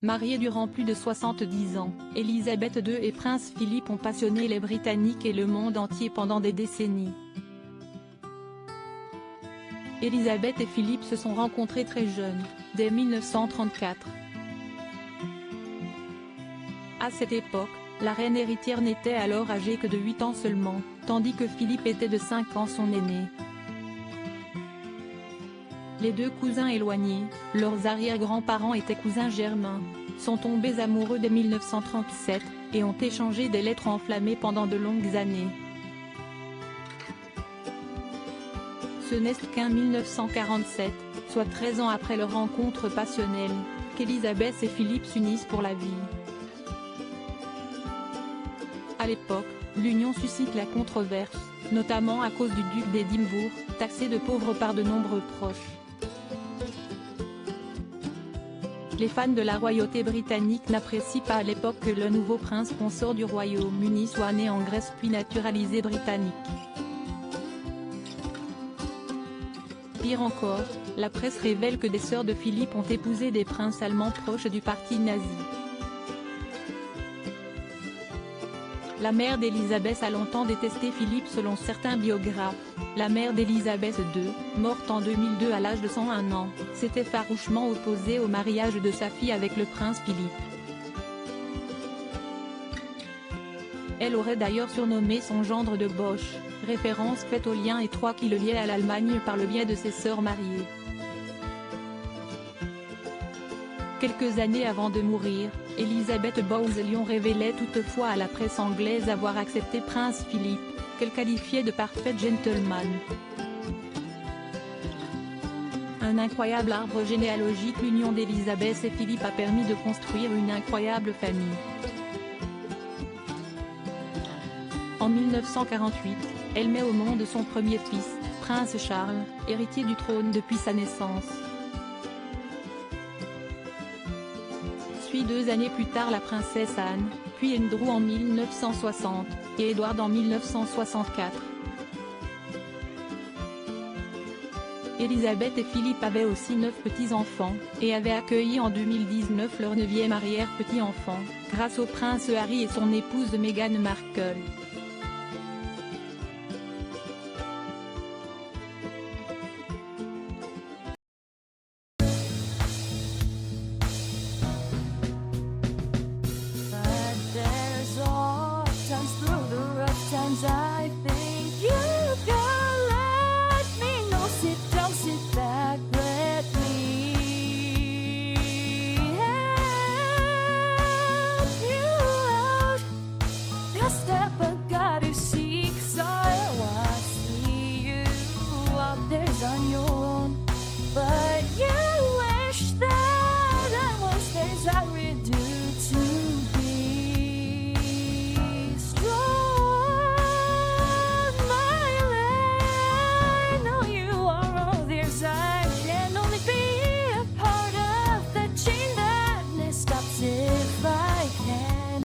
Mariés durant plus de 70 ans, Élisabeth II et Prince Philippe ont passionné les Britanniques et le monde entier pendant des décennies. Élisabeth et Philippe se sont rencontrés très jeunes, dès 1934. À cette époque, la reine héritière n'était alors âgée que de 8 ans seulement, tandis que Philippe était de 5 ans son aîné. Les deux cousins éloignés, leurs arrière-grands-parents étaient cousins germains, sont tombés amoureux dès 1937, et ont échangé des lettres enflammées pendant de longues années. Ce n'est qu'en 1947, soit 13 ans après leur rencontre passionnelle, qu'Élisabeth et Philippe s'unissent pour la vie. À l'époque, l'union suscite la controverse, notamment à cause du duc d'Édimbourg, taxé de pauvre par de nombreux proches. Les fans de la royauté britannique n'apprécient pas à l'époque que le nouveau prince consort du Royaume-Uni soit né en Grèce puis naturalisé britannique. Pire encore, la presse révèle que des sœurs de Philippe ont épousé des princes allemands proches du parti nazi. La mère d'Élisabeth a longtemps détesté Philippe selon certains biographes. La mère d'Élisabeth II, morte en 2002 à l'âge de 101 ans, s'était farouchement opposée au mariage de sa fille avec le prince Philippe. Elle aurait d'ailleurs surnommé son gendre de Bosch, référence faite au lien étroit qui le liait à l'Allemagne par le biais de ses sœurs mariées. Quelques années avant de mourir, Elisabeth Bowes-Lyon révélait toutefois à la presse anglaise avoir accepté Prince Philippe, qu'elle qualifiait de parfait gentleman. Un incroyable arbre généalogique. L'union d'Élisabeth et Philippe a permis de construire une incroyable famille. En 1948, elle met au monde son premier fils, Prince Charles, héritier du trône depuis sa naissance. Suit 2 années plus tard la princesse Anne, puis Andrew en 1960, et Edward en 1964. Élisabeth et Philippe avaient aussi 9 petits-enfants, et avaient accueilli en 2019 leur 9e arrière-petit-enfant, grâce au prince Harry et son épouse Meghan Markle.